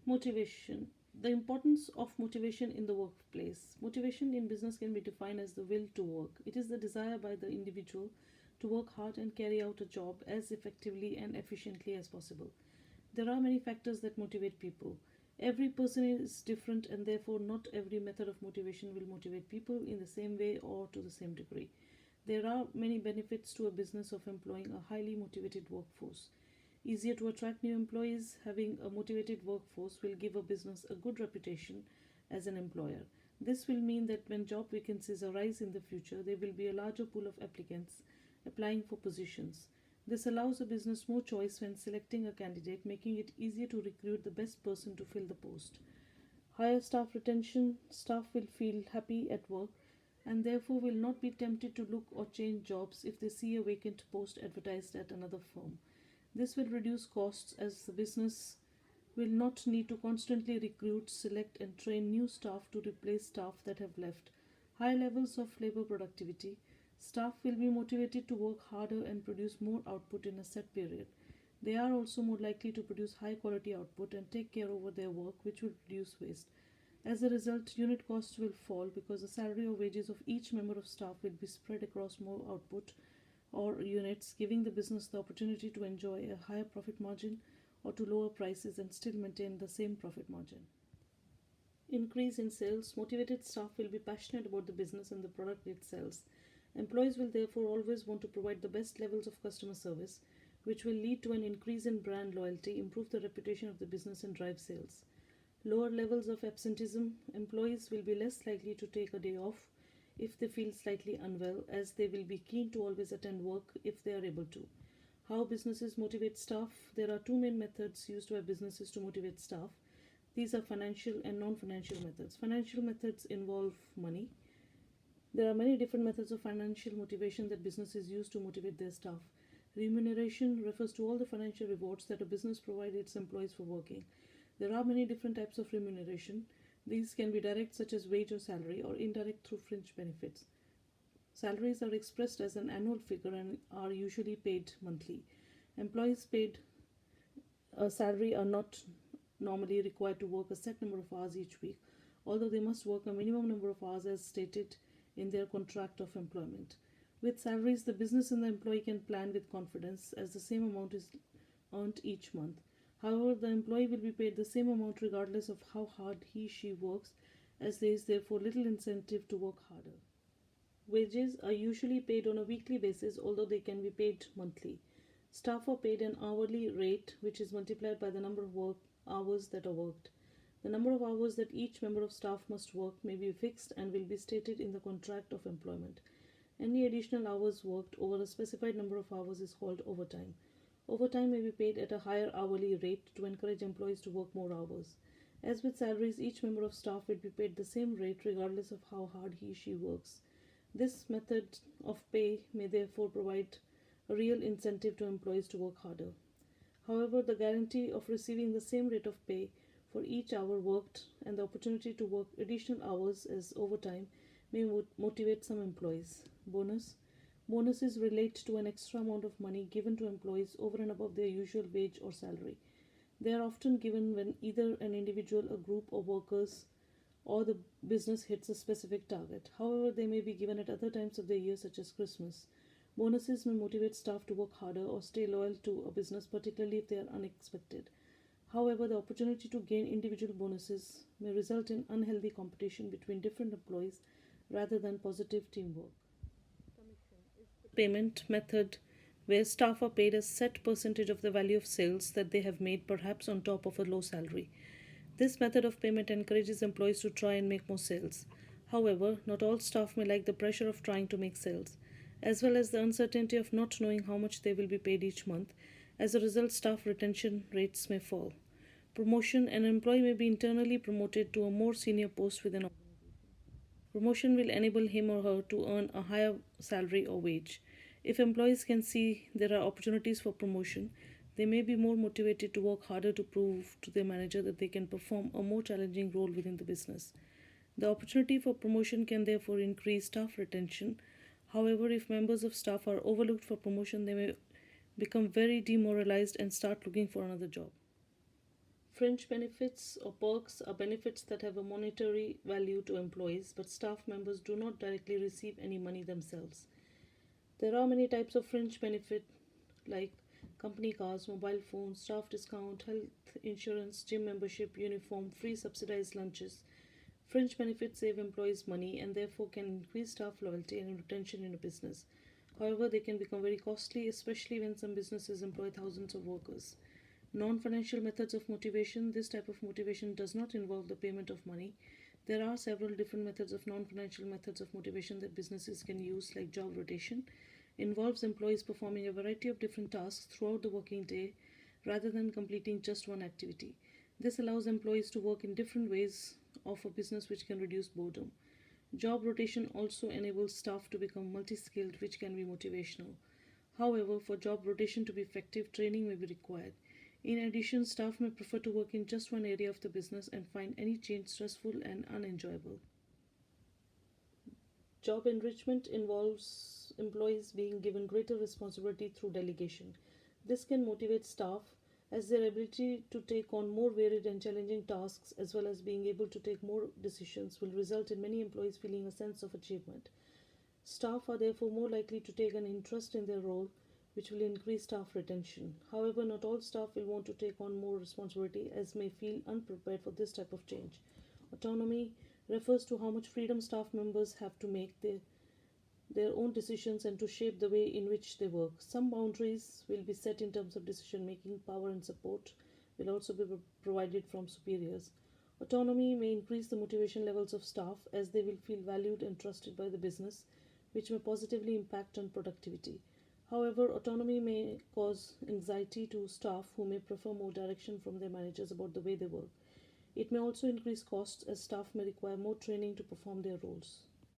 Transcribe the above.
Motivation. The importance of motivation in the workplace. Motivation in business can be defined as the will to work. It is the desire by the individual to work hard and carry out a job as effectively and efficiently as possible. There are many factors that motivate people. Every person is different, and therefore, not every method of motivation will motivate people in the same way or to the same degree. There are many benefits to a business of employing a highly motivated workforce. Easier to attract new employees, having a motivated workforce will give a business a good reputation as an employer. This will mean that when job vacancies arise in the future, there will be a larger pool of applicants applying for positions. This allows a business more choice when selecting a candidate, making it easier to recruit the best person to fill the post. Higher staff retention. Staff will feel happy at work and therefore will not be tempted to look or change jobs if they see a vacant post advertised at another firm. This will reduce costs as the business will not need to constantly recruit, select, and train new staff to replace staff that have left. High levels of labor productivity. Staff will be motivated to work harder and produce more output in a set period. They are also more likely to produce high quality output and take care over their work, which will reduce waste. As a result, unit costs will fall because the salary or wages of each member of staff will be spread across more output or units, giving the business the opportunity to enjoy a higher profit margin or to lower prices and still maintain the same profit margin. Increase in sales. Motivated staff will be passionate about the business and the product it sells. Employees will therefore always want to provide the best levels of customer service, which will lead to an increase in brand loyalty, improve the reputation of the business, and drive sales. Lower levels of absenteeism. Employees will be less likely to take a day off if they feel slightly unwell, as they will be keen to always attend work if they are able to. How businesses motivate staff. There are two main methods used by businesses to motivate staff. These are financial and non financial methods. Financial methods involve money. There are many different methods of financial motivation that businesses use to motivate their staff. Remuneration refers to all the financial rewards that a business provides its employees for working. There are many different types of remuneration. These can be direct, such as wage or salary, or indirect through fringe benefits. Salaries are expressed as an annual figure and are usually paid monthly. Employees paid a salary are not normally required to work a set number of hours each week, although they must work a minimum number of hours as stated in their contract of employment. With salaries, the business and the employee can plan with confidence as the same amount is earned each month. However, the employee will be paid the same amount regardless of how hard he/she works, as there is therefore little incentive to work harder. Wages are usually paid on a weekly basis, although they can be paid monthly. Staff are paid an hourly rate, which is multiplied by the number of work hours that are worked. The number of hours that each member of staff must work may be fixed and will be stated in the contract of employment. Any additional hours worked over a specified number of hours is called overtime. Overtime may be paid at a higher hourly rate to encourage employees to work more hours. As with salaries, each member of staff will be paid the same rate regardless of how hard he/she works. This method of pay may therefore provide a real incentive to employees to work harder. However, the guarantee of receiving the same rate of pay for each hour worked and the opportunity to work additional hours as overtime may motivate some employees. Bonuses relate to an extra amount of money given to employees over and above their usual wage or salary. They are often given when either an individual, a group of workers, or the business hits a specific target. However, they may be given at other times of the year, such as Christmas. Bonuses may motivate staff to work harder or stay loyal to a business, particularly if they are unexpected. However, the opportunity to gain individual bonuses may result in unhealthy competition between different employees rather than positive teamwork. Payment method where staff are paid a set percentage of the value of sales that they have made, perhaps on top of a low salary. This method of payment encourages employees to try and make more sales. However, not all staff may like the pressure of trying to make sales, as well as the uncertainty of not knowing how much they will be paid each month. As a result, staff retention rates may fall. Promotion. An employee may be internally promoted to a more senior post within an organization. Promotion will enable him or her to earn a higher salary or wage. If employees can see there are opportunities for promotion, they may be more motivated to work harder to prove to their manager that they can perform a more challenging role within the business. The opportunity for promotion can therefore increase staff retention. However, if members of staff are overlooked for promotion, they may become very demoralized and start looking for another job. Fringe benefits or perks are benefits that have a monetary value to employees, but staff members do not directly receive any money themselves. There are many types of fringe benefit like company cars, mobile phones, staff discount, health insurance, gym membership, uniform, free subsidized lunches. Fringe benefits save employees money and therefore can increase staff loyalty and retention in a business. However, they can become very costly, especially when some businesses employ thousands of workers. Non financial methods of motivation. This type of motivation does not involve the payment of money. There are several different methods of non financial methods of motivation that businesses can use, like job rotation. Involves employees performing a variety of different tasks throughout the working day rather than completing just one activity. This allows employees to work in different ways of a business, which can reduce boredom. Job rotation also enables staff to become multi skilled, which can be motivational. However, for job rotation to be effective, training may be required. In addition, staff may prefer to work in just one area of the business and find any change stressful and unenjoyable. Job enrichment involves employees being given greater responsibility through delegation. This can motivate staff as their ability to take on more varied and challenging tasks as well as being able to take more decisions will result in many employees feeling a sense of achievement. Staff are therefore more likely to take an interest in their role, which will increase staff retention. However, not all staff will want to take on more responsibility as may feel unprepared for this type of change. Autonomy refers to how much freedom staff members have to make their own decisions and to shape the way in which they work. Some boundaries will be set in terms of decision making, power, and support will also be provided from superiors. Autonomy may increase the motivation levels of staff as they will feel valued and trusted by the business, which may positively impact on productivity. However, autonomy may cause anxiety to staff who may prefer more direction from their managers about the way they work. It may also increase costs as staff may require more training to perform their roles.